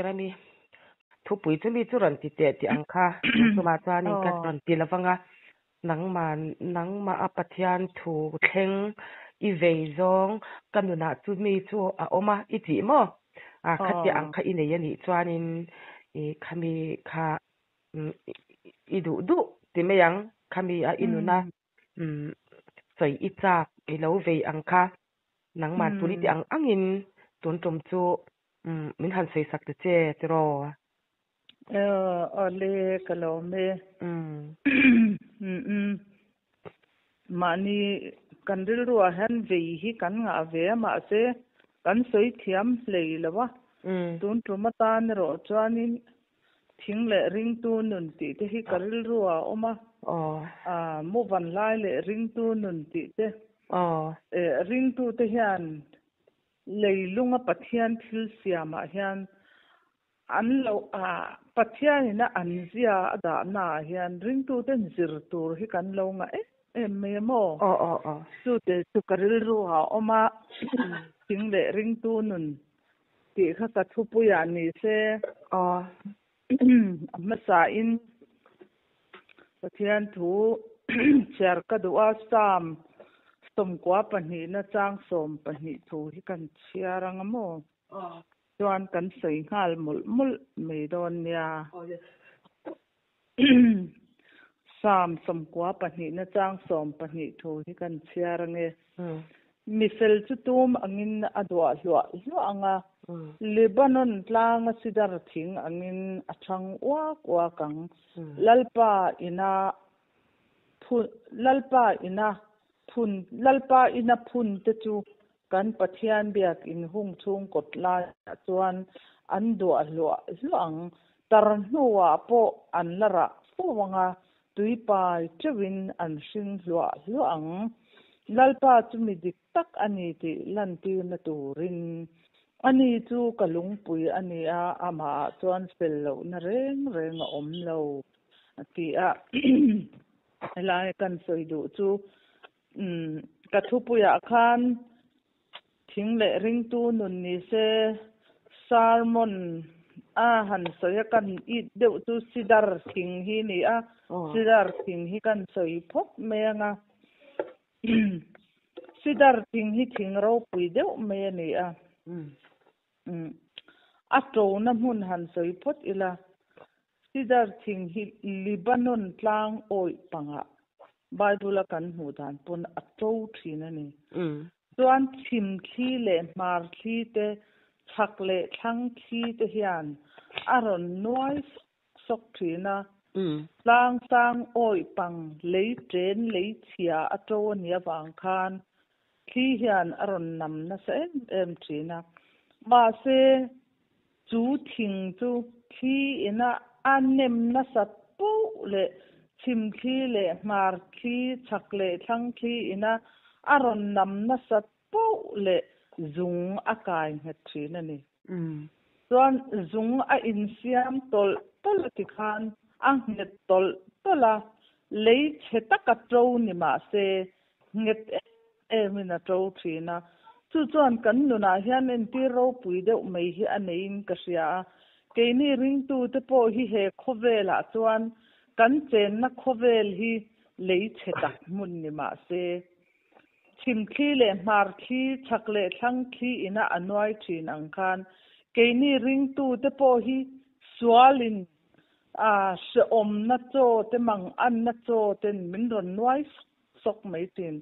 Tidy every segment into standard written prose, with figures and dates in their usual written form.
tirami thu pui chu mi chu ran ti te ti ang kha chu ma chuan in ka ran ti lawanga nangma a pathian thu thleng I vei zong kanuna chu mi chu a oma I ti mo a khati ang kha I nei ani chuan in khami kha I du ti me yang khami a inuna choi I chak I lo vei ang kha nangman puni ti ang angin tun tum chu min han sei sak te che tro ole kalome mani kandil ruwa han vei hi kan nga ve ma se kan soi thiam hlei lawa tun tuma tan ro chuanin thing le ring tu nun ti te hi karil ruwa oma mo van lai le ring tu nun ti te ring tu te hian leilunga pathian thil siama hian an lo pathian ina an zia ada na hian ring tu ten zir tur hi kan lo nga me mo su te su karil ruwa oma thing le ring tu nun ti kha ka thu pu ya ni se amma sa in pathian thu cher ka duwa sam som kwa pani na chang som pani thu hi kan chiarang mo chuan kan sei ngal mul me don ya sam som kwa pani na chang som pani thu hi kan chiarang e misel chu tum angin adwa hlwa anga Lebanon tlang sidar thing angin athang wa kang lalpa ina phun te chu kan pathian biak in hung chung kotla chuan an do hlwa ang tar hnuwa po an lara fuwanga tuipai chewin an hring hlwa ang lalpa chu mi dik tak ani ti lanti na turin ani chu kalung pui ani a ama chuan fello na reng a om lo ti a lai kan soi du chu ka thu puya khan thing le ring tu nun ni se salmon han soya kan I deuh chu sidar thing hi ni a sidar thing hi kan soi phok me anga sidar thing hi thing ro pui deuh me ni a ato na mun han soi phot ila sidar thing hi Lebanon tlang oi panga Bible kan hu dan pun ato thina ni chuan thim thi le mar thi te thak le thang thi te hian aron noi sok thina tlang sang oi pang lei tren lei chia ato nia wang khan thi hian aron nam na se em thina ma se chu thing chu thi ina anem na sat pu le chim thi le mar thi chak le thang thi ina aron nam na sat pu le zung akai het thina ni chuan zung a in siam tol ti khan ang net tol tola lei cheta ka tro ni ma se nget mina tro thina chu chuan kan nuna hian en ti ro pui deuh mai hi anein ka sia ke ni ring tu te po hi he khovela chuan kan chen na khovel hi lei cheta mun ni ma se chim khi le mar khi chak le thlang khi ina anwai thin ang khan ke ni ring tu te po hi swalin se om na cho te mang an na cho ten min ron nuai sok mai tin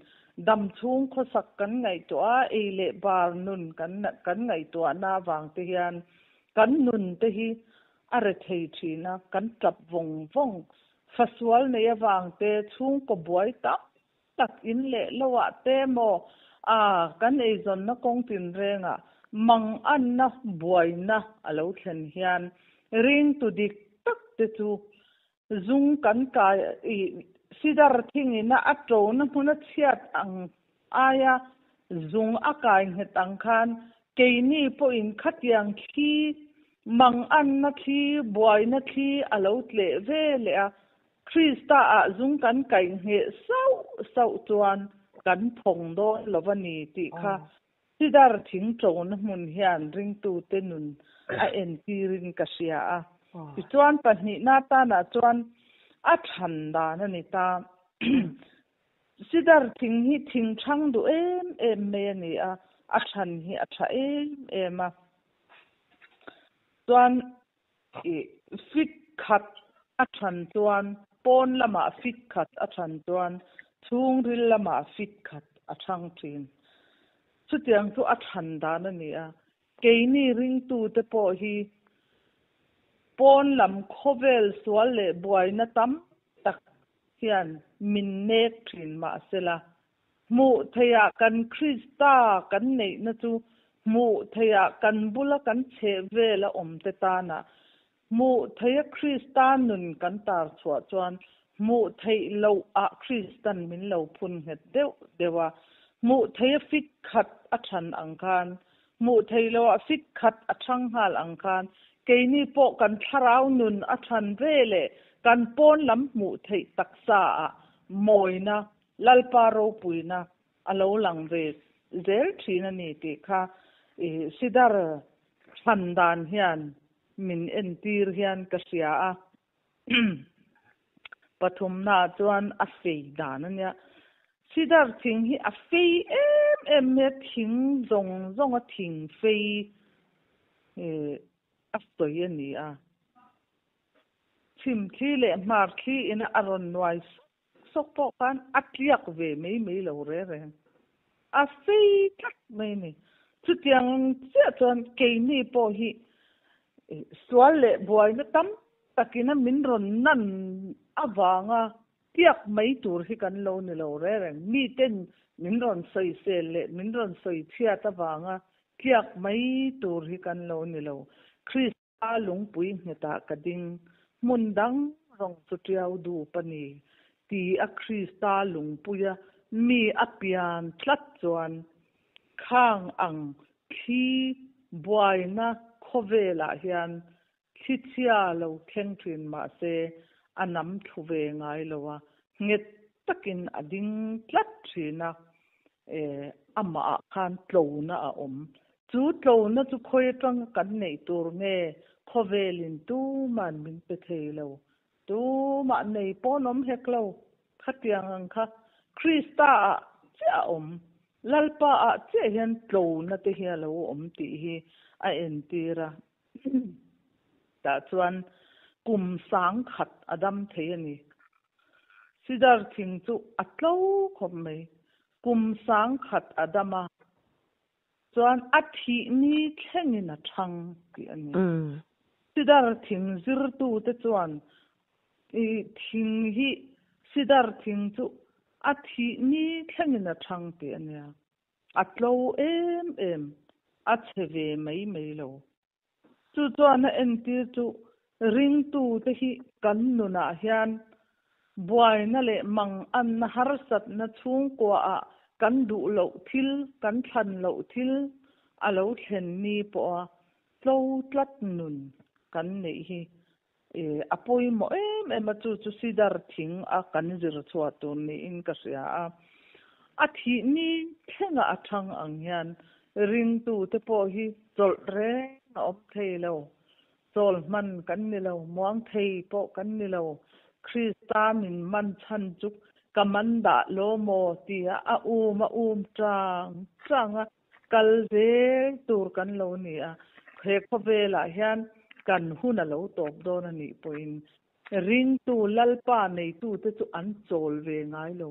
dam chung kho sak kan ngai to a le bar nun kan ngai to na wang te hian kan nun te hi are thei thina kan tap vong faswal ne awang te chung ko buai tak in le lawa te mo kan ei zon na kong tin renga mang an na buai na alo thlen hian ring tu dik tak te chu zung kan ka sidar thing ina atro na huna chiat ang aya zung akai hetang khan keini po in khatyang khi mang an na khi buai na khi alo tle ve le a Krista a zung kan kai he sau chuan kan phong do lovani ti kha sidar thing tro na mun hian ring tu te nun a en tirin ka sia a ti chuan pahni na ta na chuan a than da na ni ta sidar thing hi thing thang du em me ni a than hi a tha em a chuan fit khat a than chuan pon lama fit khat a than chuan chung ril lama fit khat a thang thin chu tiang chu a than da na ni a ke ni ring tu te po hi pon lam khovel sual le buai na tam tak hian min nek thin ma sela mu thaya kan krista kan nei na chu mu thaya kan bula kan che vela om te ta na mu thaya kristan nun kan tar chua chuan mu thei lo a kristan min lo phun het deuh dewa mu thei fit khat a than angkan mu thei lo a fit khat a thang hal angkan ke ni po kan tharau nun a than vele kan pon lam mu thei taksa a moina lalpa ro puina alo lang ve zel thina ni ti kha sidar thandan hian min entir hian ka sia a pathum na chuan a fei dan ania sidar thing hi a fei em me thing zong a thing fei a stoi ani a chim thi le mar thi in a ron noi sok po kan atliak ve mei lo re a fei tak mai ni chu tiang che chuan ke ni po hi sual le boy na tam takina min ron nan awanga tiak mai tur hi kan lo ni lo re mi ten min ron soi se le min ron soi thia ta wanga tiak mai tur hi kan lo ni lo krista lung pui ngeta kading mundang rong chu tiau du pani ti a krista lung puya mi apian tlat chuan khang ang khi boina khovela hian thithia lo theng thin ma se anam thuve ngai lowa nget takin ading tlat thina ama khan tlona a om chu tlona chu khoi tang kan nei tur nge khovelin tu man min pe thelo tu ma nei ponom heklo khatiang ang kha krista cha om lalpa a che hian tlona te hi lo om ti hi a en tira ta chuan kum sang khat adam thei ani sidar thing chu atlo khom mai kum sang khat adama chuan athi ni thlengin a thang ti ani sidar thing zir tu te chuan thing hi sidar thing chu athi ni thlengin a thang ti ania atlo em a cheve mai lo chu chuan a en ti chu ring tu te hi kan nuna hian buai na le mang an har sat na chung kwa a kan du lo thil kan than lo thil a lo thlen ni po a tlo tlat nun kan nei hi apoi mo em chu sidar thing a kan zir chua tu ni in ka sia a thi ni thenga a thang ang hian ring tu te po hi chol re na op thei lo chol man kan ni lo muang thei po kan ni lo krista min man chan chuk kamanda lo mo tia a trang a kal ve tur kan lo ni a khe khovela hian kan huna lo top don ani poin ring tu lalpa nei tu te chu an chol ve ngai lo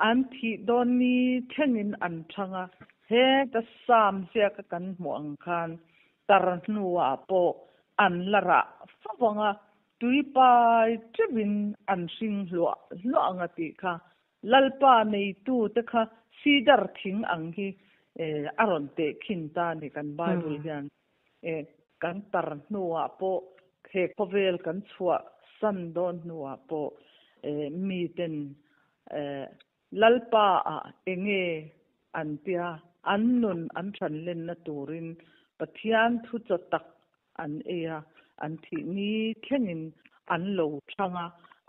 an thi don ni thengin an thanga he ta sam sia ka kan mu ang khan tar nuwa po an lara fawanga tui pai chevin an sing lo anga ti kha lalpa nei tu te kha sidar thing ang hi aron te khin ta ni kan bible hian kan tar nuwa po he kovel kan chua san don nuwa po mi ten lalpa a enge antia annun an than len na turin pathian thu chatak an eya an thi ni thengin an lo thanga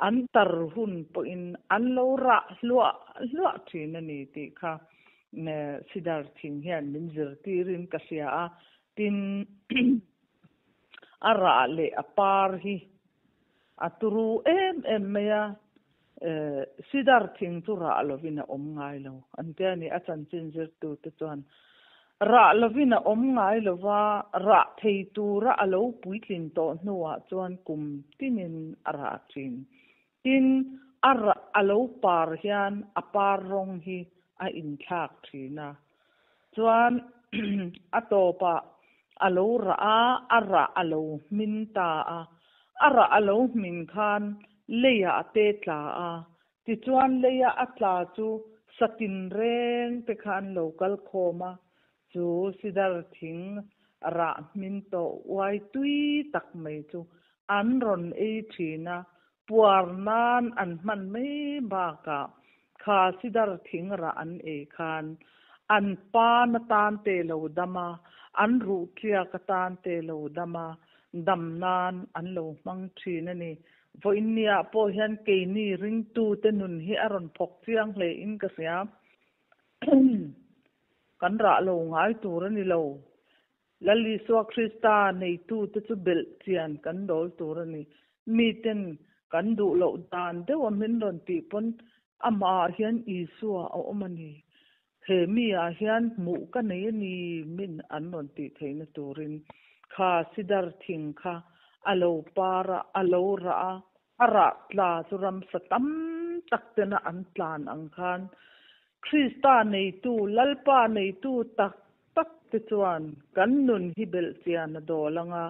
an tar hun po in an lo ra lua thin ani ti kha sidar thing hian min zir tirin ka sia a tin ara le apar hi aturu mea sidar thing tu ra lovina ngai lo antiani achan chinjir tu te chuan ra lovina ngai lova ra thei tu ra alo puitlin to hnuwa chuan kum tinin ara chin tin ara alo par hian apar rong hi a in thak thina chuan atopa alo ra ara alo min ta a ara alo min khan leya te tla a ti chuan leya atla chu satin reng te khan local khoma chu sidar thing ra min to wai tui tak mai chu an ron e thina puar nan an man mai ba ka kha sidar thing ra an e khan an pa na tan te lo dama an ru tlia ka tan te lo dama dam nan an lo mang thina ni voinia po hian ke ni ring tu te nun hi aron phok chiang hle in ka sia kan ra lo ngai tur ani lo lali so krista nei tu te chu bel chian kan dol tur ani mi ten kan du lo dan de wa min ron ti pon ama hian isua o omani he mi a hian mu ka nei ni min an ron ti theina turin kha sidar thing kha alo para alo ra ara tla churam satam taktena an tlan ang khan krista nei tu lalpa nei tu tak tak te chuan kan nun hi bel chian do langa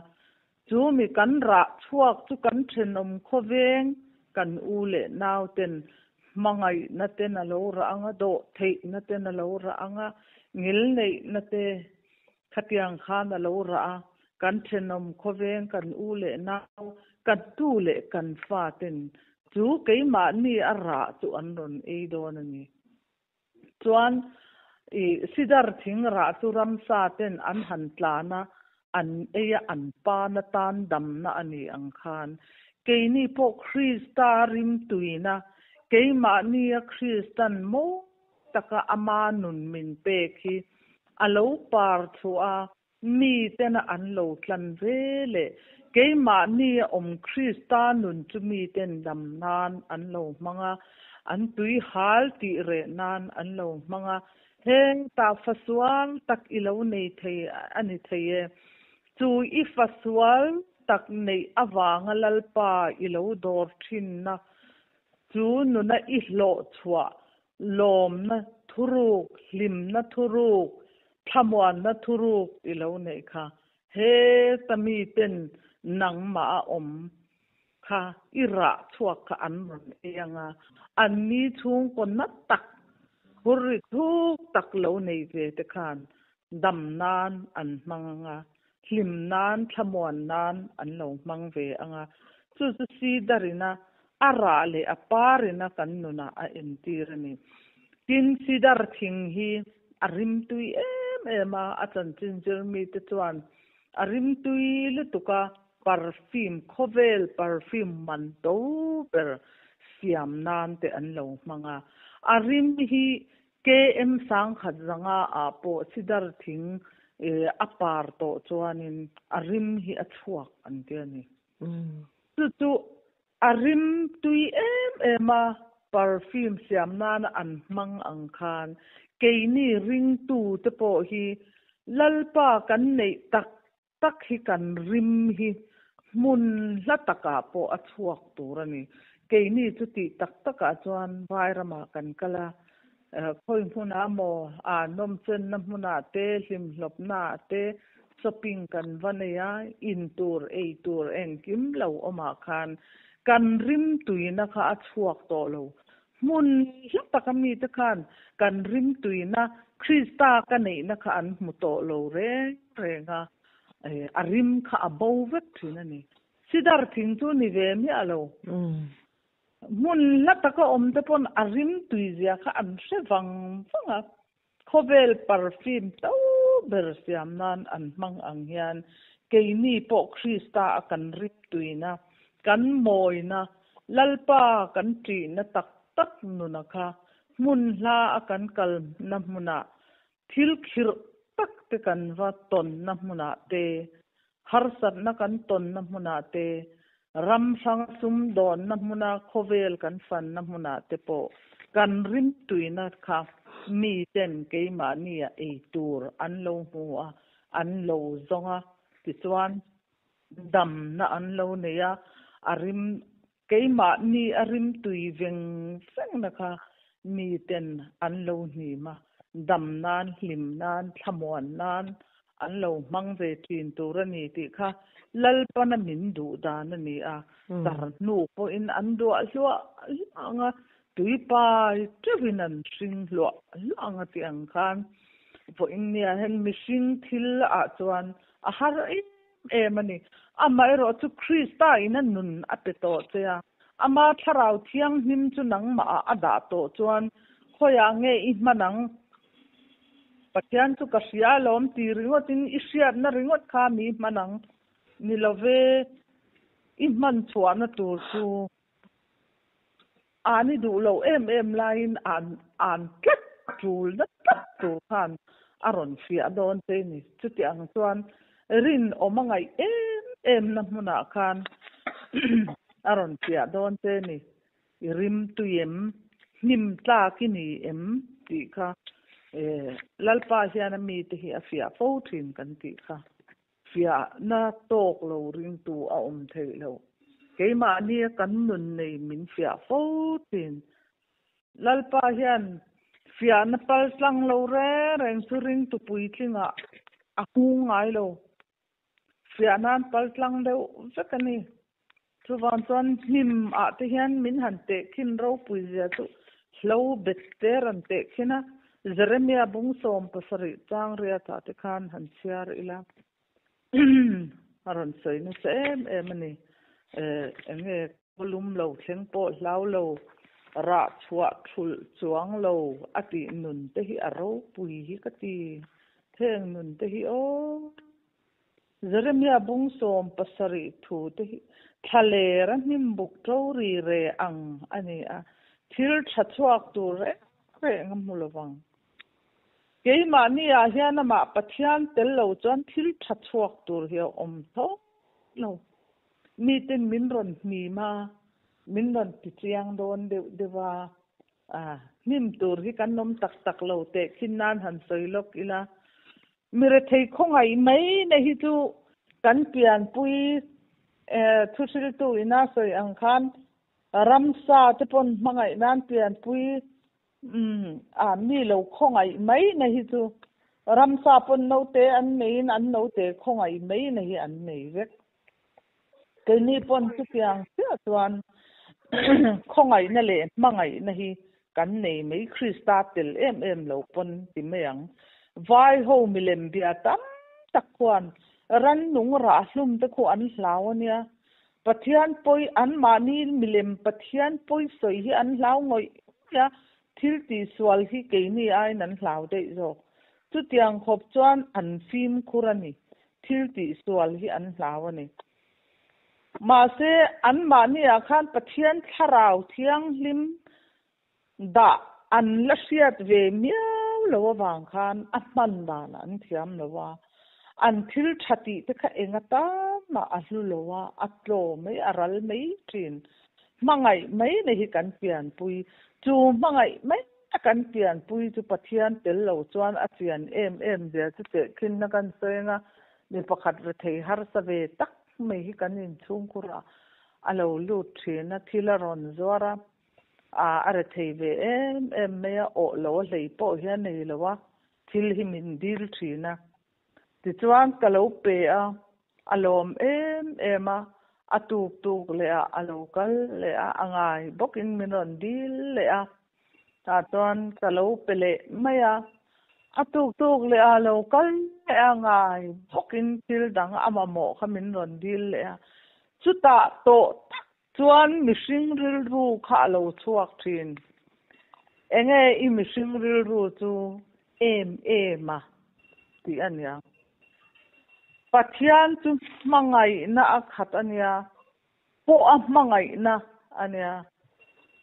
chu mi kan ra chuak chu kan thenom khoveng kan u le naw ten mangai na ten alo ra anga do thei na ten alo ra anga ngil nei na te khatiang khan alo ra kan thenom khoveng kan u le naw kan tu le kan fa ten chu keima ni ara chu an ron e don ani chuan sidar thing ra chu ram sa ten an han tlana an eya an pa na tan dam na ani ang khan keini po krista rim tuina keima ni a kristan mo taka ama nun min pe khi alo par chua mi ten an lo tlan vele keima ni om krista nun chu mi ten dam nan an lo manga an tui hal ti re nan an lo manga heng ta faswal tak ilo nei thei ani theie chu I faswal tak nei awanga lalpa ilo dor thin na chu nu na I hlo chwa lom na thuruk lim na thuruk thamwan na thuruk ilo nei kha he tami ten nangma om kha ira chuak ka an ron eanga an ni chung kon na tak hurri thuk tak lo nei ve te khan dam nan an manga hlim nan thamwan nan an lo mang ve anga chu chu si darina ara le aparina kan nuna a entirani tin sidar thing hi arim tui ema achan chinjir mi te chuan arim tui le tuka perfume khovel perfume man to per siam nan te an lo manga arim hi KM sang khat zanga a po sidar thing apar to chuanin arim hi achuak an te ani chu arim tui ema perfume siam nan an mang ang khan keini ring tu te po hi lalpa kan nei tak tak hi kan rim hi mun la taka po achuak turani keini chu ti tak taka chuan vairama kan kala khoi huna mo a nom chen na huna te hlim hlop na te shopping kan vanaya in tur ei tur en kim lo oma khan kan rim tuina kha achuak to lo mun hlap takami te khan kan rim tuina krista ka nei na kha an mu to lo re renga arim kha abo vet thina ni sidar thing chu ni ve mi alo mun la taka om te pon arim tuizia kha an sevang fanga khovel perfume to ber siam nan an mang ang hian keini po krista kan rip tuina kan moina lalpa kan ti na tak tak nuna kha mun la akan kal na muna thil khir tak te kan va ton na muna te harsat na kan ton na hmuna te ram sang sum don na hmuna khovel kan fan na hmuna te po kan rim tuina kha mi ten keima nia e tur an lo hua an lo zonga ti chuan dam na an lo neya arim keima ni arim tui veng sang na kha mi ten an lo ni ma dam nan hlim nan thamon nan an lo mang ve tin tur ani ti kha lal pana min du dan ani a tar nu po in an do lua anga tui pa trevinan sing lo anga ti ang khan po in nia hen missing thil a chuan a har mani ama ero chu krista in an nun ate to chea ama tharau thiang him chu nang ma ada to chuan khoya nge I manang pathian chu ka sia lom ti ringot in isiat na ringot kha mi manang nilove I man chuan tur chu ani du lo em line an ket tul na tu khan aron fia don te ni chu ti ang chuan rin omangai em na hmuna khan aron fia don te ni rim tu yem nim tla ki ni em ti kha lalpa hian mi te hi a fia fo thin kan ti kha fia na tok lo ring tu a thei lo keima ni kan nun nei min fia fo thin lalpa hian fia na pal tlang lo re reng su ring tu pui thinga a hu ngai lo fia nan pal tlang deuh zakani chuwan chuan hnim a te hian min han te khin ro pui zia chu hlo bet te ran te khina Jeremia bung som pasari chang ria ta te khan han chiar ila aron soi na sem emani enge kolum lo thleng po hlau lo ra chua thul chuang lo ati nun te hi aro pui hi kati theng nun te hi o Jeremia bung som pasari thu te hi thale ra nim buk to ri re ang ani a thil tha chuak tu re ngam mulawang keima ni a hian ama pathian tel lo chuan thil tha chuak tur hi om tho lo mi tin min ron hmi ma min ron ti chiang don dewa nim tur hi kan nom tak lo te khinnan han soilok ila mire thei khongai mai na hi chu kan pian pui thusil tu ina soi ang khan ramsa te pon mangai nan pian pui mi lo khongai mai na hi chu ramsa pon no te an mein an no te khongai mai na hi an nei vek ke ni pon chu piang sia chuan khongai na le mangai na hi kan nei mai krista tel em lo pon ti meang vai ho milem bia tam tak khuan ran nung ra hlum te khu an hlawnia pathian poi an mani milem pathian poi soi hi an hlaw ngoi ya thil ti swal hi ke ni ai nan hlaw dei zo chu tiang khop chuan an fim khurani thil ti swal hi an hlaw ani ma se an mani a khan pathian tharau thiang hlim da an la siat ve miau lo wang khan a man dan an thiam lo wa an thil thati te kha engata ma ahlu lo wa atlo mai aral mai trin mangai mai ne hi kan pian pui chu mangai mai kan pian pui chu pathian tel lo chuan a chian em je chu te khin na kan soenga ni pakhat re thei har sa ve tak mai hi kan in chung khura alo lu thina thila ron zora are thei ve em me o lo lei po hian nei lo wa thil hi min dil thina ti chuan kalo pe alom ema tuk le alo kal le angai bokin minon dil le ta chuan kalo pele maya tuk le alo kal le angai bokin til dang amamo khamin ron dil le chuta to chuan mishing ril ru kha lo chuak thin enge I mishing ril ru chu ema ti ania pathian chu mangai na akhat ania po a mangai na ania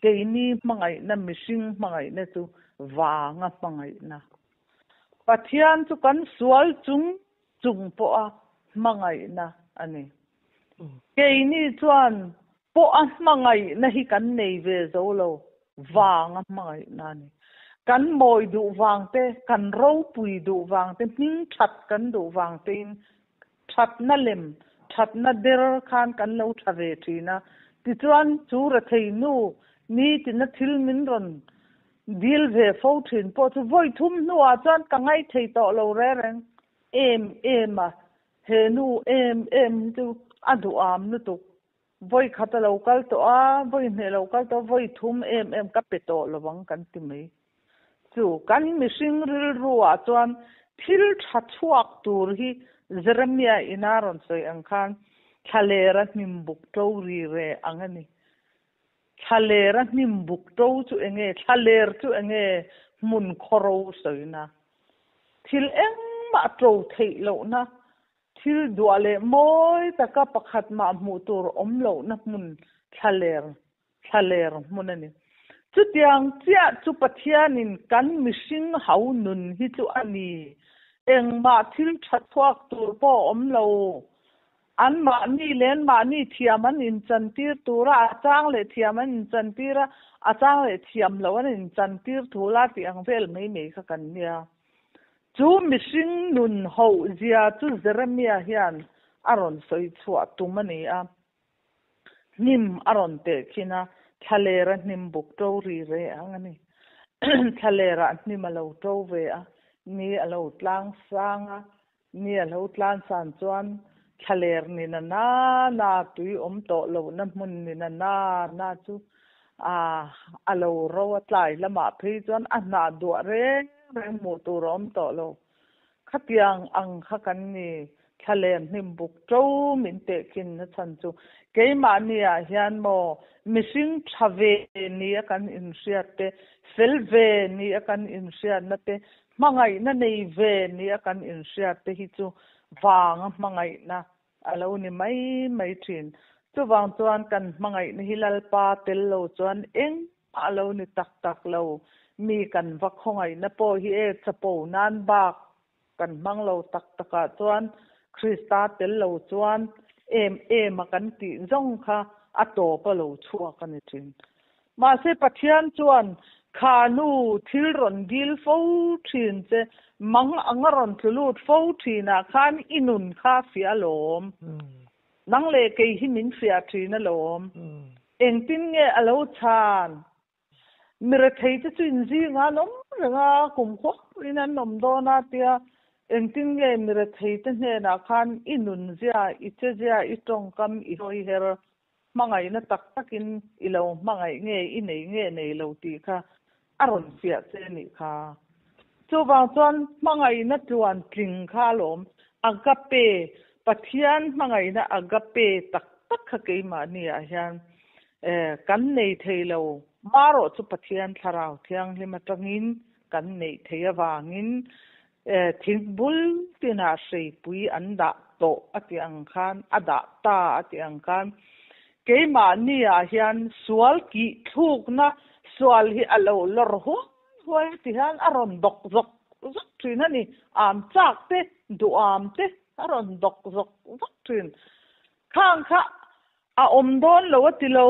keini mangai na mishing mangai na chu wanga mangai na pathian chu kan sual chung po a mangai na ani ke ni chuan po a mangai na hi kan nei ve zo lo wang a mangai na ni kan moi du wang te kan ro pui du wang te ning that kan du wang te that na lem that na der khan kan lo thave thina ti chuan chu ra thei nu ni ti na thil min ron dil ve fo thin po chu voi thum nu a chuan ka ngai thei to lo re reng em a he nu em tu adu am nu tu voi khata local to a voi ne local to voi thum em ka pe to lo wang kan ti mai chu kan mi sing ril ruwa chuan thil tha chuak tur hi Jeremia inaron soi ang khan thalera nimbuk to ri re angani thalera nimbuk to chu enge thaler chu enge mun khoro soina thil eng ma to thei lo na thil duale moi taka pakhat ma mu tur om lo na mun thaler munani chu tiang chia chu pathianin kan mihring hau nun hi chu ani eng ma thil thathuak tur po om lo an ma ni len ma ni thiam an in chan tir tura achang le thiam an in chan tira achang le thiam lo an in chan tir thula ti ang vel mei kha kan nia chu mihring nun ho zia chu Jeremia hian aron soi chua tumani a nim aron te khina thalera nim buk to ri re angani thalera nimalo to ve a ni alo tlang sanga ni alo tlan san chuan thaler ni na tui om to lo na mun ni na chu alo ro tlai lama phei chuan a na do re mu tu rom to lo khatiang ang kha kan ni thaler nim buk to min te kin na chan chu keima ni a hian mo missing thave ni kan in riat te selve ni kan in riat na te mangai na nei ve ni kan in riat te hi chu wang mangai na alo ni mai thin chu wang chuan kan mangai ni hilal pa tel lo chuan eng alo ni tak lo mi kan va khongai na po hi e chapo nan bak kan mang lo taka chuan Krista tel lo chuan em kan ti zong kha ato pa lo chua kan thin ma se pathian chuan khanu thil ron gil fo thin che mang angaron thulut fo thina khan inun kha fia lom nang le ke hi min fia thina lom eng tin nge alo chan mira thei chu chin ji nga nom nga kum kho inan nom do na tia eng tin nge mira thei te ne na khan inun zia iche zia itong kam I hoi her mangai na takin ilo mangai nge inei nge nei lo ti kha aron fia che ni kha chu wang chuan mangai na chuan tling kha lom agape pathian mangai na agape tak kha ke ma ni a hian kan nei thei lo maro chu pathian tharau thiang hlima tangin kan nei thei awangin thingbul tina sei pui anda to ati ang khan ada ta ati ang khan keima ni a hian sual ki thuk na sual hi alo lor ho hoi ti han aron dok zok thin ani am chak te du am te aron dok zok thin khang kha a om don lo ti lo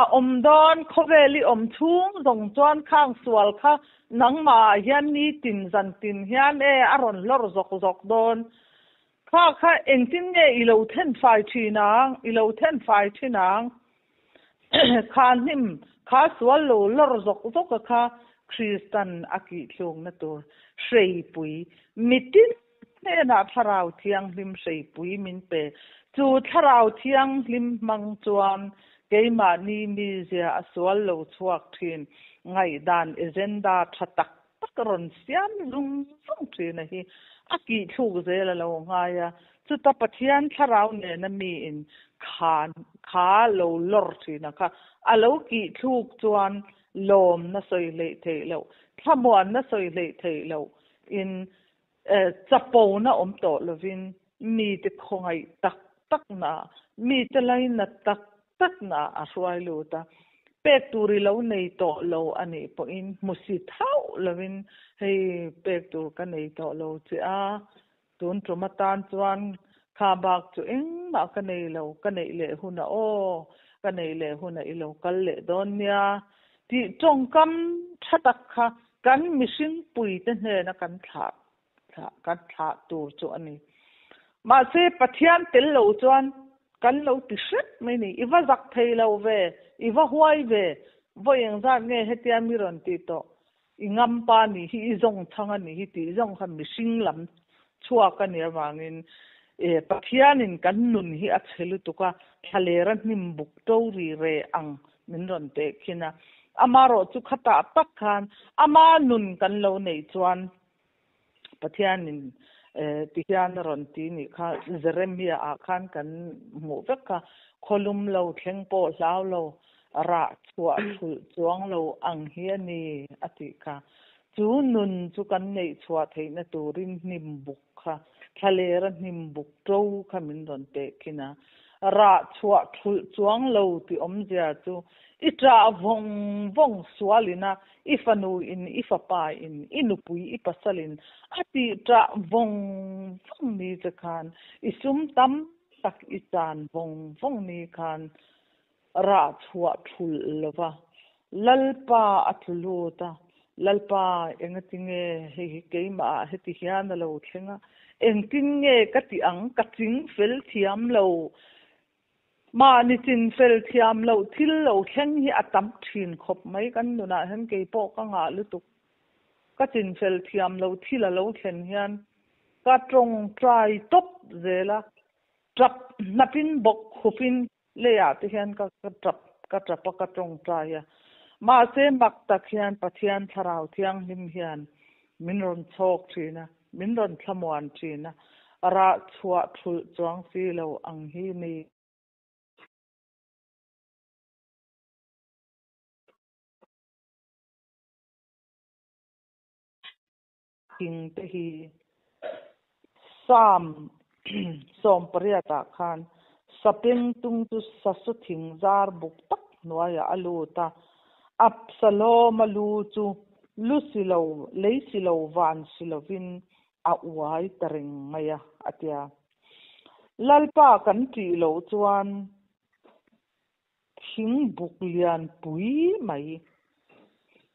a om don khoweli om thung dong chuan khang sual kha nangma hian ni tin zan tin hian aron lor zok don kha engtin nge ilo then fai thinang khan him kha sual lo lor zok kha Christian aki thlung na tur sei pui mitin ne na tharau thiang lim sei pui min pe chu tharau thiang lim mang chuan keima ni mi zia sual lo chuak thin ngai dan agenda thatak takron siam lung song thin hi aki thuk zel lo ngaya chu ta pathian tharau ne na mi in kha lo lor thina kha alo ki thuk chuan lom na soi le thei lo thamuan na soi le thei lo in chapo na om to lovin mi te khongai tak na mi te lai na tak na a hruai lu ta pek turi lo nei to lo ani po in musi thau lovin hei pek tur ka nei to lo chi a tun trumatan chuan kha bak chu eng ma ka nei lo ka nei le huna o ka nei le huna I lo kal le don nia ti tong kam thatak kha kan mishing pui te hne na kan thla tur chu ani ma se pathian tel lo chuan kan lo ti hret mai ni iwa zak thei lo ve iwa huai ve voyeng za nge hetia mi ron ti to ingam pa ni hi zong thanga ni hi ti zong kha mishing lam chua ka ni awangin pathianin kan nun hi a chhelu tuka thalera hnim buk to ri re ang min ron te khina amaro chu khata tak khan ama nun kan lo nei chuan pathianin tihian ron ti ni kha Jeremia a khan kan mu veka kholum lo thleng po hlau lo ra chua chuang lo ang hi ani ati kha chu nun chu kan nei chua theina turin hnim buk kha thalera hnim buk to kha min ron te khina ra chua thul chuang lo ti omjia chu itra vong swalina ifanu in ifapa in inupui ipasalin ati tra vong ni zakhan isum tam tak itan vong ni khan ra chua thul lova lalpa atluta lalpa engatinge he keima heti hian lo thenga engtinge kati ang kating fel thiam lo ma ni tin fel thiam lo thil lo thleng hi atam thin khop mai kan nuna hen ke po ka nga lutuk ka tin fel thiam lo thila lo thlen hian ka trong trai top zela trap napin bok khupin le ya te hian ka trap ka trong trai ya ma se mak tak hian pathian tharau thiang lim hian min ron chok thina min ron thamwan thina ara chua thul chuang si lo ang hi ni king te hi sam som pariata khan sapeng tung tu sasu thing zar buk tak noya aluta Absalom alu chu lusilo leisilo van silovin a uai taring maya atia lalpa kan ti lo chuan thing buk lian pui mai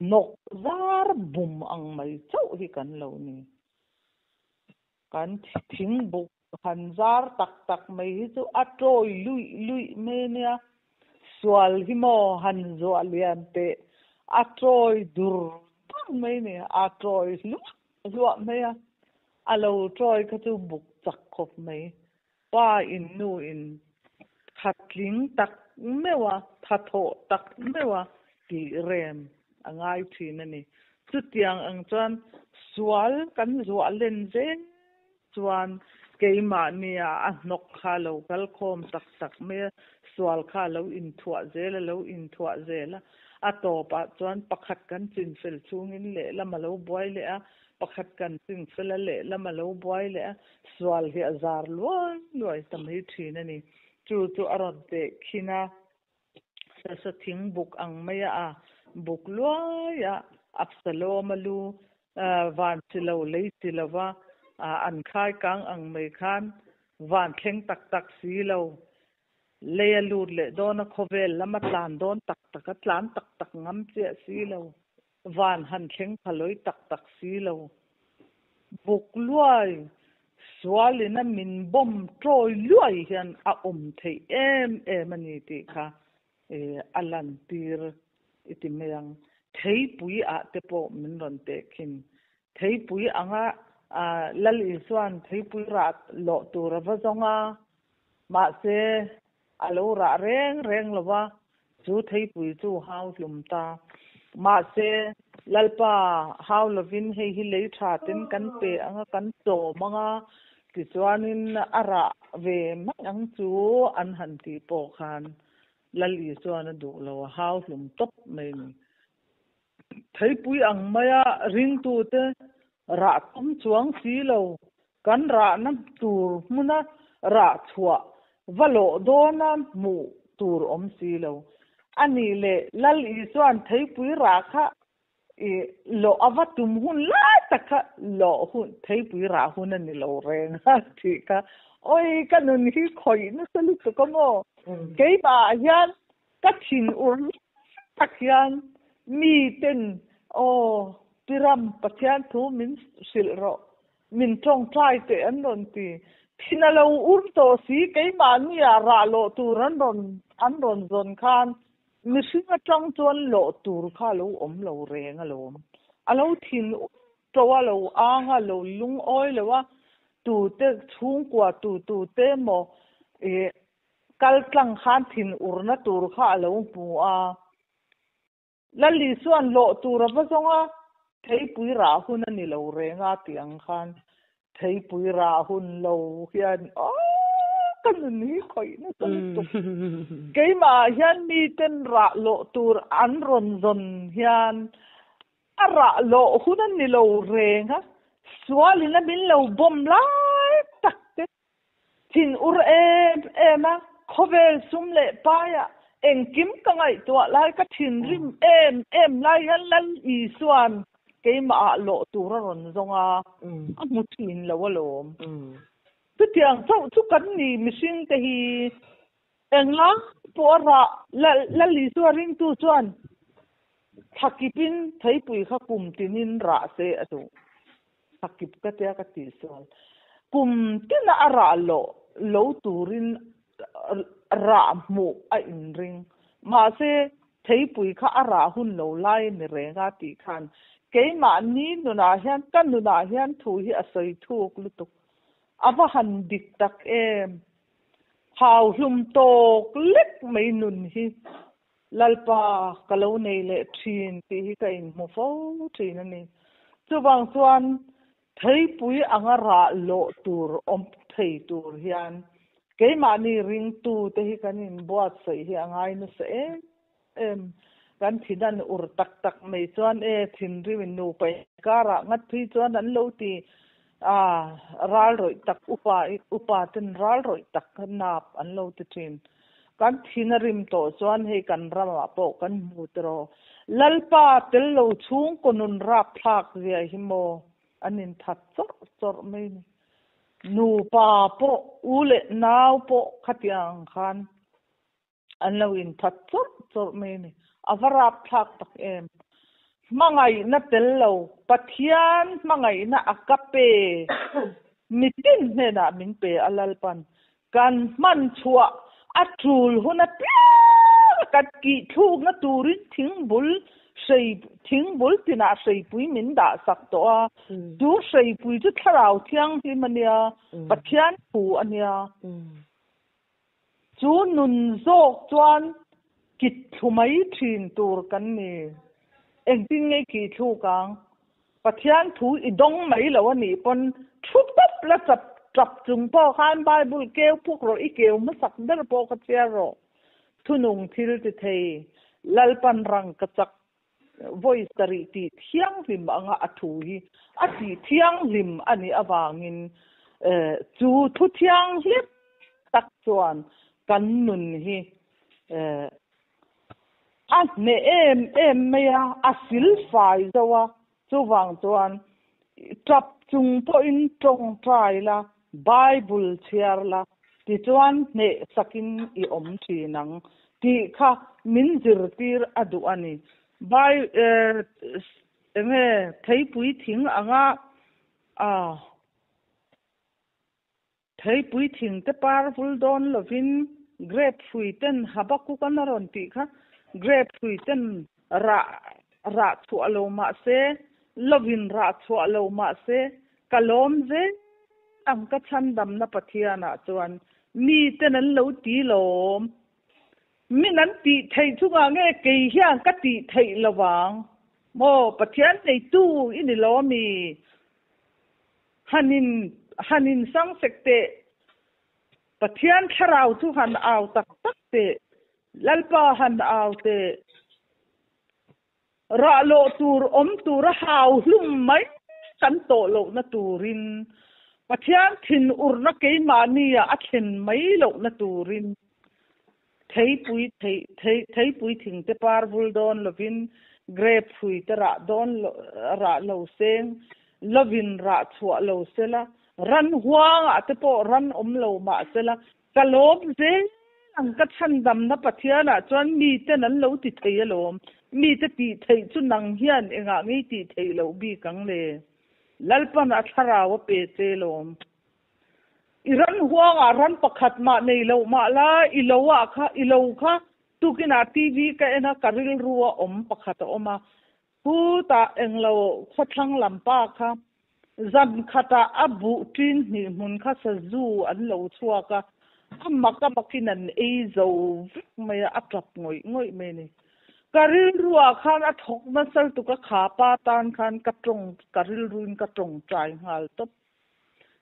nok zar bum ang mai chau hi kan lo ni kan thing buk han zar tak mai hi chu atroi lui me nia swal hi mo han zo alian te atroi dur mai ni atroi lu me ya alo troi ka chu buk chak khop mai pa in nu in khatling tak mewa thatho tak mewa ti rem angai thina ni chutiang ang chuan swal kan zo len je chuan keima nia a nok kha lo kal khom tak me swal kha lo in thua zela a to pa chuan pakhat kan chin fel chungin le lama lo boy le a pakhat kan chin fel le lama lo boy le a swal hi azar loi tam hi thina ni chu aron te khina sa thing buk ang maya a buk loya Absalom alu van silo lei silova an khai kang ang mai khan van thleng tak si lo le alu le dona khovel lama tlan don tak tlan tak ngam che si lo van han thleng phaloi tak si lo buk luai swalina min bom troi luai hian a thei em ani ti kha alan tir itimeyang thei pui a te po min ron te khin thei pui anga lal iswan thei pui rat lo tur va zonga ma se alo ra reng lova chu thei pui chu hau hlum ta ma se lalpa hau lovin hei hi lei tha ten kan pe anga kan to manga ti chuanin ara ve mang chu an han ti po khan lali chuan du lo hau hlum top mai ni thei pui ang maya ring tu te ra tum chuang si lo kan ra nam tur muna ra chua valo dona mu tur om si lo ani le lal i chuan thei pui ra kha lo avatum hun la taka lo hun thei pui ra hun ani lo reng ha thi ka oi ka nun hi khoi na salu to ko mo ke ba hian ka thin ur tak hian mi ten o piram pathian thu min sil ro min tong trai te an ron ti thinalo ur to si ke ma ni ra lo tu ran ron zon khan mi singa tong chuan lo tur kha lo om lo reng alo alo thin to alo anga lo lung oi lewa tu te chung kwa tu te mo kal tlang khan thin urna tur kha alo pu a lali suan lo tur va zonga thei pui ra hun ani lo renga tiang khan thei pui ra hun lo hian kan ni khoi na tu ke ma hian mi ten ra lo tur an ron zon hian ara lo hun ani lo renga suali na min lo bom lai tak te tin ur ema khovel sum le paya eng kim ka ngai to lai ka thin rim em lai han lan I suan ke ma lo tur ron zonga a mu thin lo lom tu tiang chu kan ni machine te hi enga pora la li suaring tu chuan thakipin thei pui kha kum tinin ra se atu thakip ka te ka ti sual kum tina ara lo turin ra mu a in ring ma se thei pui kha ara hun lo lai ni renga ti khan ke ma ni nuna hian kan nuna hian thu hi asoi thuk lutuk ava han dik tak em hau hlum tok lek mai nun hi lalpa kalo nei le thin ti hi ka in mo fo thin ani chuwang chuan thei pui anga ra lo tur om thei tur hian ke ma ni ring tu te hi kanin buat sei hi angai na se em kan thinan ur tak mai chuan thin ri min nu pai kara ngat phi chuan an lo ti ral roi tak upa ten ral roi tak nap an lo ti thin kan thinarim to chuan hei kan rama po kan mu tro lalpa tel lo chung konun rap thak zia hi mo anin that chor mai nu pa po ule naw po khatiang khan an lo in that chor mai ni avarap thak tak em mangai na tel lo pathian mangai na akape mitin ne na min pe alalpan kan man chua atul huna kat ki thu na turin thingbul tina sei pui min da sak to a du sei pui chu tharau thiang hi mania pathian pu ania chu nun zok chuan kit thumai thin tur kan ni engting ngai ki thu kang pathian thu idong mai lo ani pon thup tap la chap chung po khan bible keu phuk ro I keu ma sak der po ka chia ro thunung thil ti thei lalpan rang ka chak voice tari ti thiang lim anga athu hi ati thiang lim ani awangin chu thu thiang hlep tak chuan kan nun hi ne em meya asil fai zawa chuwang chuan trap chung po in tong trai la bible chiar la ti chuan ne sakin I om thi nang ti kha min zir tir adu ani bai thei pui thing anga thei pui thing te powerful don lovin grape fruit ten habaku kanaron ti kha grape fruit ten ra thu alo ma se lovin ra thu alo ma se kalom ze ang ka chan dam na pathiana chuan mi ten an lo ti lom min an ti thei thunga nge ke hian ka ti thei lawang mo pathian nei tu ini lo mi hanin sang sekte pathian tharau thu han aw tak te lalpa han aw te ra lo tur om tur hau hlum mai kan to lo na turin pathian thin urna ke mania a thin mai lo na turin thei pui thing te parvul don lovin grape pui te ra lo seng lovin ra chua lo sela ran huanga te po ran lo ma sela kalom ze ang ka chan dam na pathiana chuan mi te nan lo ti thei alom mi te ti thei chu nang hian enga ngi ti thei lo bi kang le lalpan athara wa pe te lom iran huanga ran pakhat ma nei lo ma la ilowa kha tukina tv ka ena karil ruwa pakhat oma puta englo khathang lampa kha zan khata abu tin ni mun kha sa zu an lo chuaka amaka makinan zo maya atlap ngoi me ni karil ruwa khan a thok na sal tu ka kha pa tan khan ka tong karil ruin ka tong trai ngal top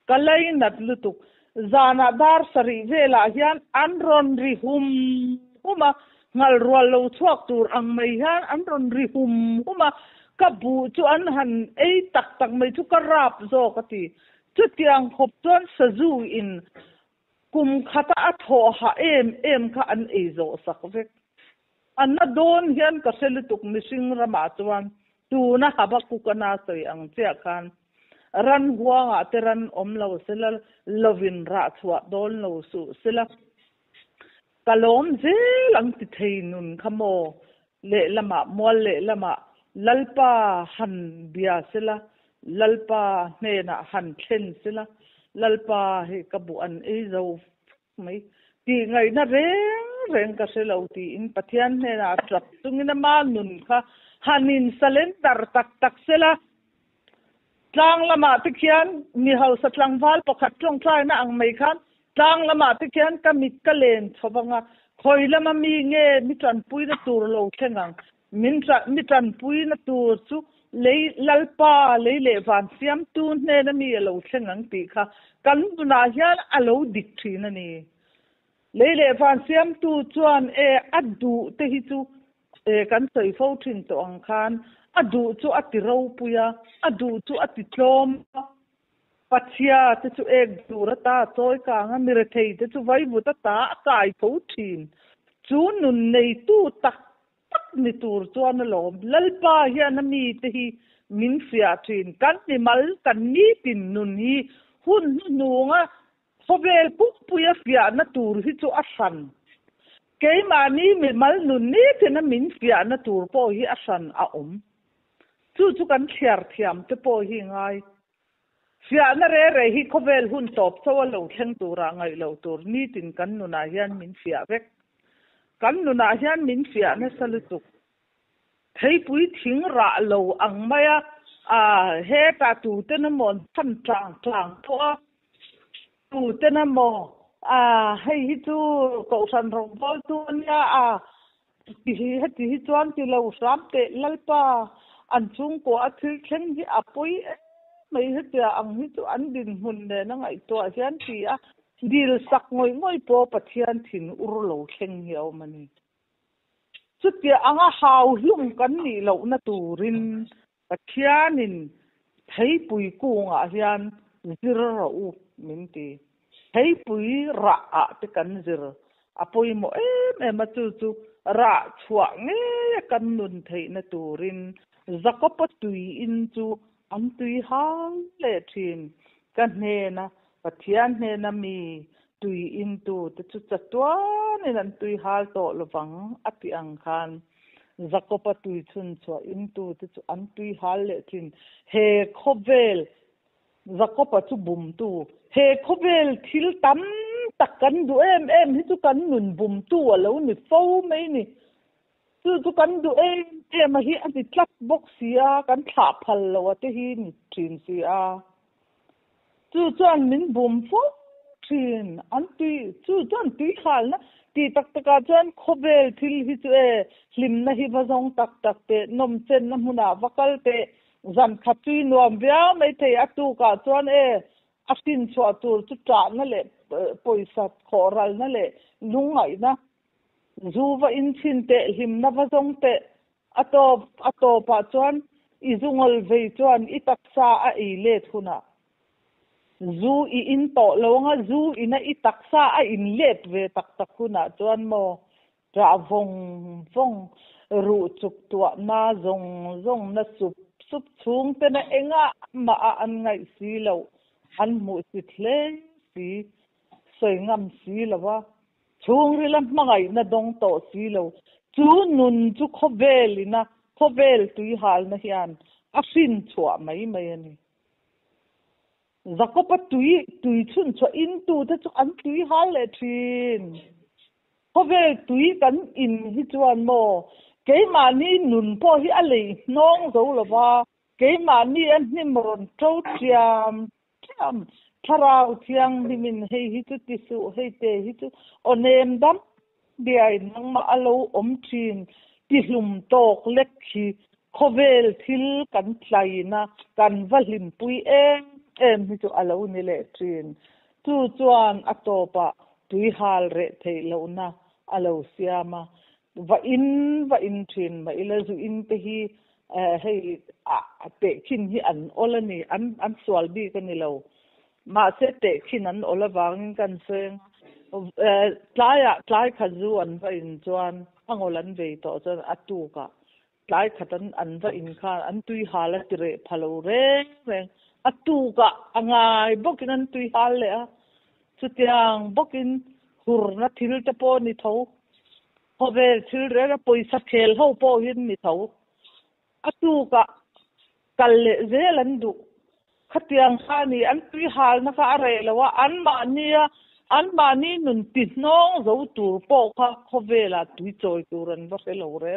kalai nat lutuk zana dar sari vela hian anron ri huma ngal rual lo chuak tur ang mai hian anron ri huma ka bu chu an han ei tak mai chu ka rap zo ka ti chu tiang khop chuan sazu in kum khata a tho ha em kha an ei zo sak vek an na don hian ka selituk mishing rama chuan tu na haba ku kana soi ang che khan ran huanga te ran lo sela lovin ra chua don lo su sela kalom je lang ti theinun khamo le lama mol le lama lalpa han bia sela lalpa ne na han thlen sela lalpa he kabu an e zo mai ti ngai na reng ka selo ti in pathian ne na trap tungina ma nun kha hanin salendar tak sela tlang lama te khian mi hau satlang wal pakhat tong trai na ang mai khan tlang lama te khian ka mit ka len thobanga khoi lama mi nge mi tran pui na tur lo thengang mi tran pui na tur chu lei lalpa lei le van siam tu ne na mi lo thengang ti kha kan buna hian alo dik thina ni lei le van siam tu chuan adu te hi chu kan soi fo thin to ang khan adu chu atiro puya adu chu atitlom pachia te chu ek durata choi ka nga mirethei te chu vai buta ta kai pho thin chu nun nei tu tak ni tur chuan lom lalpa hian mi te hi min fia thin kan ni mal kan ni tin nun hi hun nuanga khovel puya fia na tur hi chu a san kei mani mi mal nun ni te na min fia na tur po hi a san a chu kan thiar thiam te po hi ngai fia na re hi khovel hun top chaw lo thleng tura ngai lo tur ni tin kan nuna hian min fia vek kan nuna hian min fia na salutuk thei pui thing ra lo ang maya he ta tu te na mon than tlang po tu te na mo hei hi chu ko san rong bol tu nia ti hi chuan ti lo ram te lalpa an chung ko a thil thleng hi apui mai hetia ang hi chu an din hun ne na ngai to hian ti a dil sak ngoi po pathian thin ur lo thleng hiaw mani chu ti anga hau hlum kan ni lo na turin pathianin thei pui kunga hian zir ro u min ti thei pui ra a te kan zir apoi mo em chu ra chua nge kan nun thei na turin zakapa tui in chu an tui hang le thin kan ne na pathian ne na mi tui in tu te chu chatwa ne nan tui hal to lowang ati ang khan zakapa tui chun chwa in tu te chu an tui hal le thin he khovel zakapa chu bum tu he khovel thil tam tak kan du em hi chu kan nun bum tu alo ni fo mai ni chu kan du em hi ati tlap box sia kan tha phal lo te hi ni thin sia chu chuan min bum fo thin an ti chu chuan ti khal na ti tak taka chuan khovel thil hi chu hlim na hi vazong tak te nom chen na huna vakal te zan khatui nuam bia mai thei atu ka chuan atin chwa tur chu ta na le poisa khoral na le lungai na zuwa in chin te him na vazong te ato pa chuan izungol vei chuan i taksa a i le thuna zu i in to longa zu ina i taksa a in let ve tak kuna chuan mo ra vong ru chuk tua na zong na sup sup chung te na enga ma an ngai si lo an mu si tle si soi ngam si lawa chung ri lam mangai na dong to si lo chu nun chu khovel tui hal na hian a sin chua mai ani zakopa tui chun cho in tu te chu an tui hal le thin khovel tui kan in hi chuan mo ke ma ni nun po hi a le nong zo lawa ke ma ni an ni mon tro chiam tharau thiang himin hei hi chu ti su hei te hi chu onem dam biai nang ma alo om thin ti hlum tok lek khi khovel thil kan tlaina kan valim pui em hi chu alo ni le thin chu chuan atopa tui hal re thei lo na alo siama va in thin ma ila zu in te hi hei a te khin hi an olani an swal bi kan ni lo ma se te khin an olawang kan seng tlai khazu an va in chuan angolan ve to chuan atu ka tlai khatan an va in kha an tui hala tire phalo reng atu ka angai bokin an tui hal le a chutiang bokin hurna thil te po ni tho hovel thil re poisa thel ho po hin ni tho atu ka kalle zelan du khatiang khani an tui hal na ka are lawa an ma ni nun ti nong zo tur po kha khovela tui choi turan ba se lo re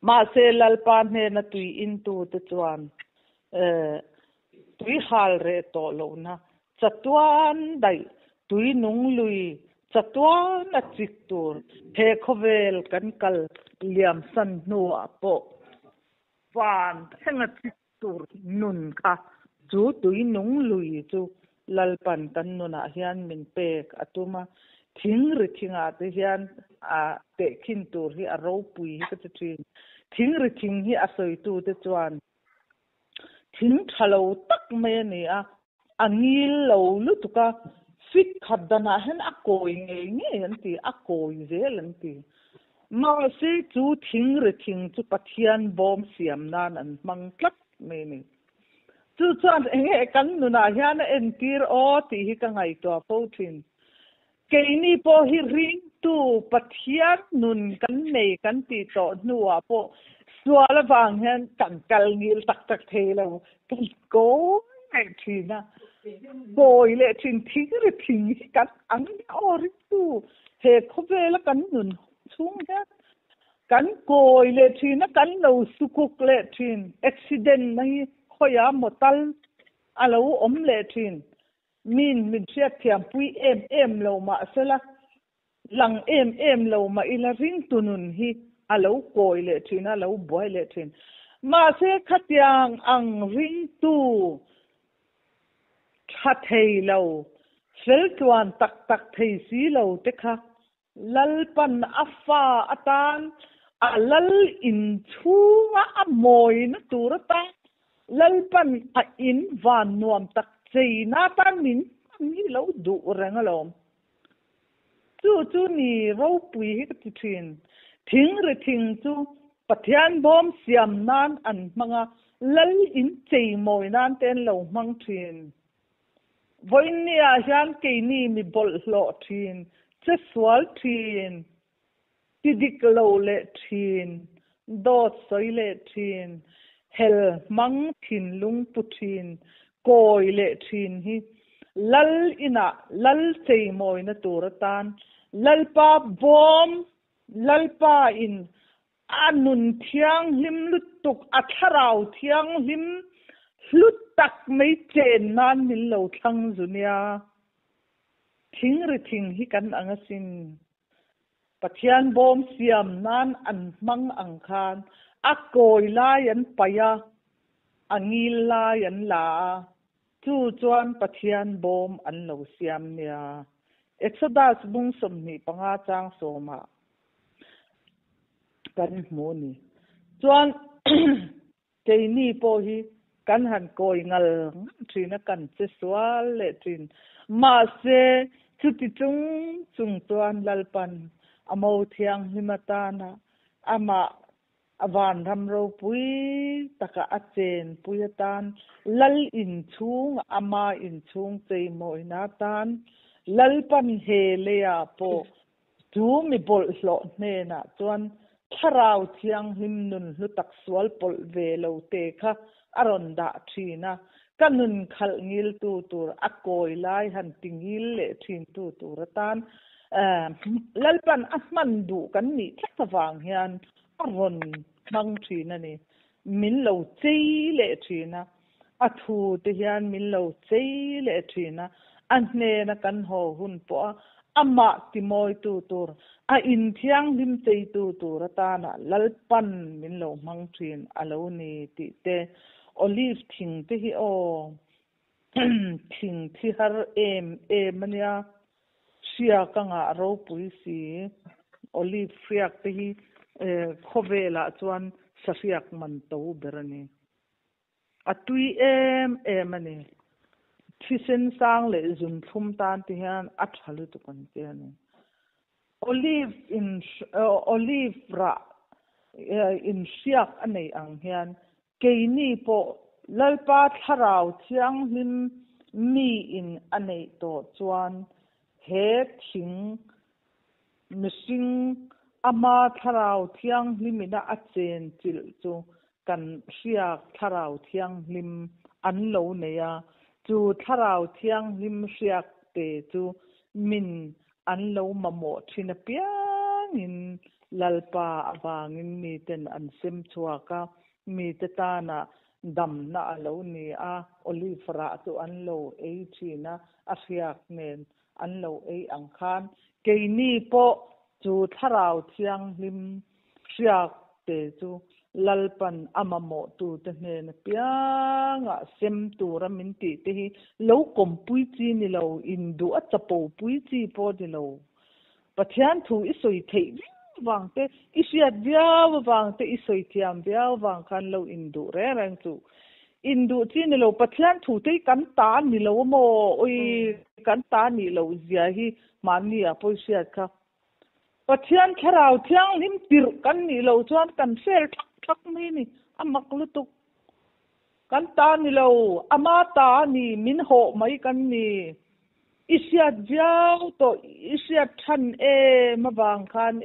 ma se lalpan he na tui in tu te chuan tui hal re to lo na chatuan dai tui nung lui chatuan a chik tur he khovel kan kal liam san nuwa po van henga chik tur nun kha chu tui nung lui chu lalpan tan nuna hian min pek atuma thing ri thinga te hian a te khin tur hi a ro pui ka te thin thing ri thing hi a soi tu te chuan thing thalo tak mai ni a angil lo lu tuka fit khadana hen a koi nge an ti a koi zel an ti ma se chu thing ri thing chu pathian bom siam nan an mang tlat me ni chu chuan enge kan nuna hian en tir o ti hi ka ngai to po thin keini po hi ring tu pathian nun kan nei kan ti to nuwa po swala wang hian kan kal ngil tak thelo kan ko ai thina boy le thin thing ri thing kan ang ori tu he khobela kan nun chung ha kan koi le thina kan lo sukuk le thin accident nai khoya motal alo om le thin min sia thiam pui em lo ma sela lang em lo ma ila ring tunun hi alo koi le thin alo boy le thin ma se khatyang ang ring tu thei lo fel tuan tak thei si lo te kha lalpan afa atan alal in chunga amoi na turata lalpan a in van nuam tak chei na tan min ni lo du rengalom chu ni ro pui hi ti thin thing re thing chu pathian bom siam nan an manga lal in chei moi nan ten lo mang thin voinia hian ke ni mi bol hlo thin che swal thin tidik lo le thin dot soi le thin hel mang thin lung puthin koi le thin hi lal ina lal chei moi na turatan lalpa bom lalpa in anun thiang lim lutuk atharau thiang lim hlut tak mai chen nan min lo thang zunia thing ri thing hi kan angasin pathian bom siam nan an mang ang khan a koi la yan paya angil la yan la chu chuan pathian bom an lo siam nia exodus bung som ni panga chang soma kan mo ni chuan keini po hi kan han koi ngal thina kan che swal le thin ma se chuti chung chuan lalpan amo thiang himatana ama avan ram ro pui taka achen pui tan lal in chung ama in chung chei moi na tan lal pan he le ya po tu mi bol hlo ne na chuan tharau thiang him nun hlu tak sual pol ve lo te kha aron da thina kanun khal ngil tu tur akoi lai han tingil le thin tu tur tan lalpan asman du kan ni thawang hian aron mang thina ni min lo chei le thina athu te hian min lo chei le thina an hne na kan ho hun po ama ti moi tu tur a in thiang lim chei tu tur ta na lalpan min lo mang thin alo ni ti te olive thing te hi o thing thi har mania sia ka nga ro pui si olive friak te hi khovela chuan safiak man to berani atui mani thisen sang le zum thum tan ti hian athalu tu kan te ani olive ra in siak anei ang hian keini po lalpa tharau thiang hlim mi in anei to chuan he thing missing ama tharau thiang hlimina achen chil chu kan siak tharau thiang hlim an lo neya chu tharau thiang hlim siak te chu min an lo mamo thina piangin lalpa awangin mi ten an sem chuaka mi te tana dam na alo ni a olive ra chu an lo ei thina a siak nen an lo ei ang khan keini po chu tharau thiang hlim siak te chu lalpan amamo tu te hnen pianga sem tu ramin ti te hi lo kom pui chi ni lo indu a chapo pui chi po di lo pathian thu isoi thei wang te isiat biaw wang te isoi thiam biaw wang khan lo indu re rang chu indu chi ni lo pathian thu te kan ta ni lo mo oi kan ta ni lo zia hi mani a poi siat kha pathian tharau thiang hlim tir kan ni lo chuan kan sel thak mai ni amak lu tuk kan ta ni lo ama ta ni min ho mai kan ni isiat jaw to isiat than mawang khan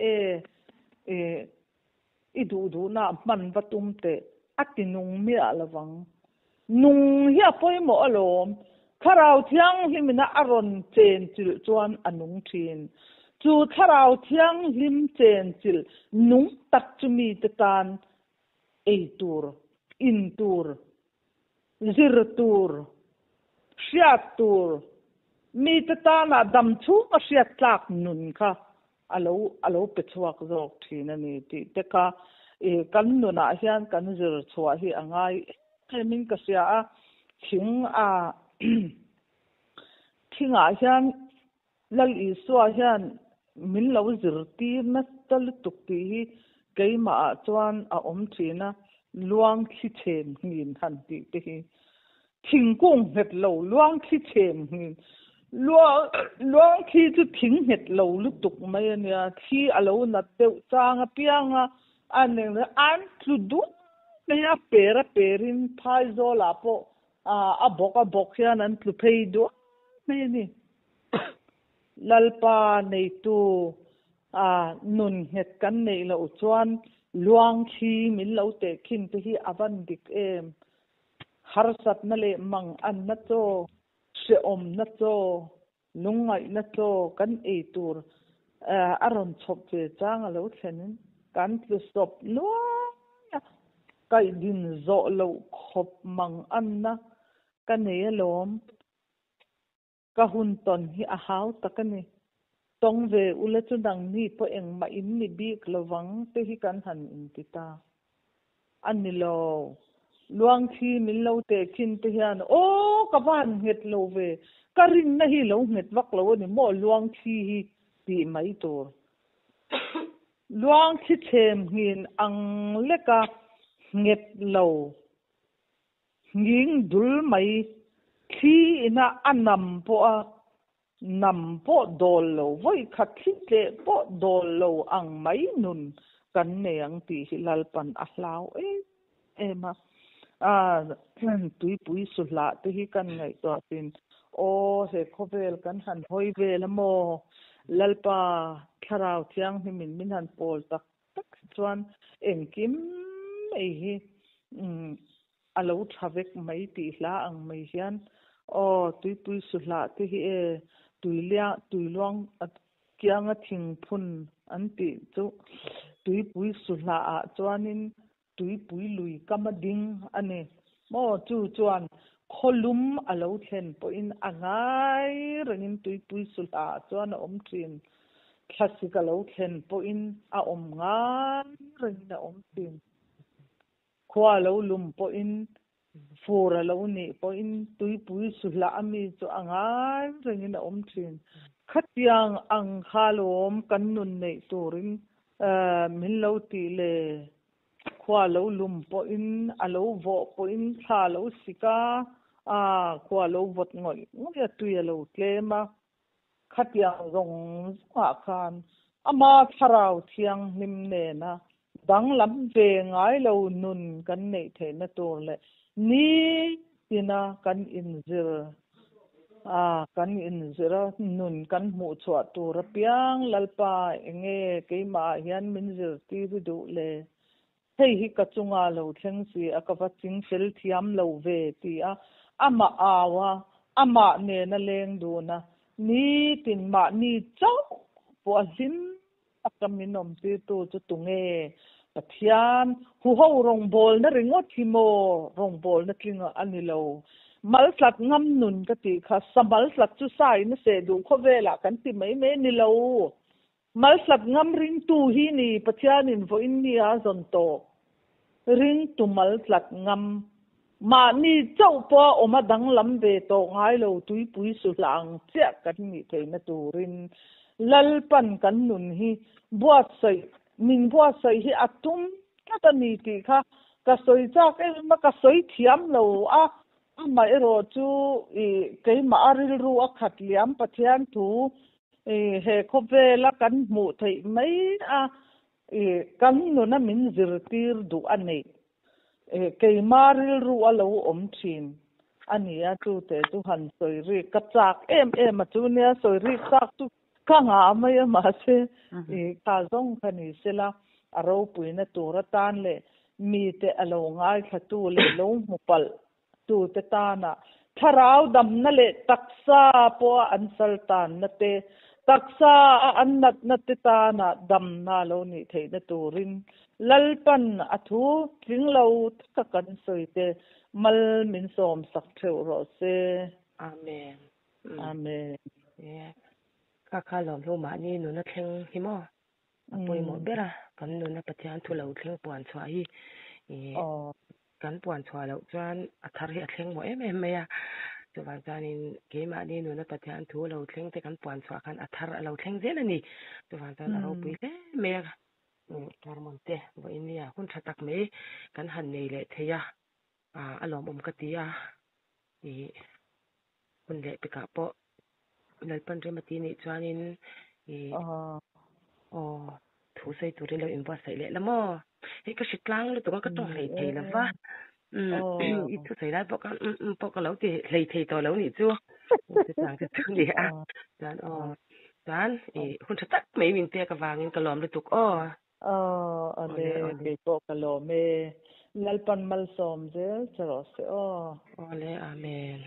idu na man vatum te atinung mi alawang nung hi poi mo alom tharau thiang hlimina aron chen chil chuan anung thin chu tharau thiang hlim chen chil nung tak chumi te tan ei tur in tur zir tur siat tur mi te tana dam chu a siat tlak nun kha alo pe chuak zok thina ni ti te ka kan nuna hian kan zir chua hi angai min ka sia a thing a thinga hian lal I suwa hian min lo zir tir na tal tuk ti hi keima chuan a om thina luang khi them ngin han ti te hi thingkung het lo luang khi them ngin luang khi chu thing het lo lu tuk mai ania thi alo na teu changa pianga aneng an tlu du ne perin phai zo la po a bok hian an tlu phei do mai ni lalpa nei tu nun het kan nei lo chuan luang khi min lo te khin te hi avan dik har sat na le mang an na cho se om na cho lungai na cho kan tur aron chop ve chang lo thlenin kan tlu stop no kai din zo lo khop mang an na kan nei lom ka hun ton hi a hau takani tong ve ule chu dang ni po eng ma in ni bik lowang te hi kan han in tita ani lo luang thi min lo te khin te hian o ka van het lo ve karin na hi lo het wak lo ni mo luang thi hi ti mai tur luang thi them hin ang leka nget lo nging dul mai khi ina anam po a nam po dol lo voi khat thi te po dol lo ang mai nun kan ne ang ti hilal pan ahlau ema tui pui suhla te hi kan ngai to tin o he khovel kan han hoi ve lamo lalpa tharau thiang hi min han pol tak tak chuan engkim ei hi alo thavek mai ti hla ang mai hian o tui pui suhla te hi tui luang kianga thing phun an ti chu tui pui suhla a chuanin tui pui lui kama ding ane mo chu chuan kholum alo thlen po in angai rengin tui pui suhla chuan om trin classical alo thlen po in a om ngai rengin a om trin khwa lo lum po in fura lo ni po in tui pui suhla ami chu angai rengin a om trin khatiang ang khalom kan nun nei turin min lo ti le khwa lo lum po in alo vo po in tha lo sika khwa lo vot ngoi ngia tui alo tlema khatiang rong a khan ama tharau thiang nim ne na dang lam ve ngai lo nun kan nei the na tur le ni tina kan in zir kan in zira nun kan mu chua tur piang lalpa enge keima hian min zir ti du le hei hi ka chunga lo thleng si akawa ching sel thiam lo ve ti ama awa ama ne na leng du na ni tin ma ni chau po hin akaminom ti tu chu tunge pathian hu ho rong bol na ringo thimo rong bol na tlinga ani lo mal slat ngam nun ka ti kha samal slat chu sai na se du kho vela kan ti mai me ni lo mal slat ngam ring tu hi ni pathian in vo in ni a zon to ring tu mal slat ngam ma ni chau po oma dang lam ve to ngai lo tui pui su lang che kan ni the na tu rin lal pan kan nun hi buat sai min buat sai hi atum ka ta ni ti kha ka soi chak ma ka soi thiam lo mai ro chu ke ma aril ru a khat liam pathian thu he khovela kan mu thei mai kan no na min zir tir du anei ke maril ru alo om thin ania chu te chu han soi ri ka chak em ma chu nia soi ri chak tu ka nga mai ma se ka zong khani sela aro puina tura tan le mi te alo ngai thatu le lo mupal tu te tana tharau dam na le taksa po ansal tan na te taksa annat na te tana dam na lo ni theina turin lalpan athu tringlo ka kan soite mal min som sak theu ro se amen amen ka kha lom lo ma ni nu na thleng hi mo apoi mo bera kan nu na pathian thu lo thleng puan chwa hi kan puan chwa lo chuan athar hi athleng mo em me ya chu wang chanin ke ma ni nu na pathian thu lo thleng te kan puan chwa kan athar lo thleng zel ani chu wang chan aro pui le me karmon te bo inia kun thatak me kan han nei le theya alom ka tia kun le pika po lalpan re mati ni chuanin thu sei tu re lo in ba sai le lamo he ka shitlang lu to ka tong lei thei lawa i thu sei lai po ka lo ti lei thei to lo ni chu te tang te chu ni dan hun thatak me min te ka wangin ka lom le tuk ane ke ko ka lo me lalpan mal som je charo se ole amen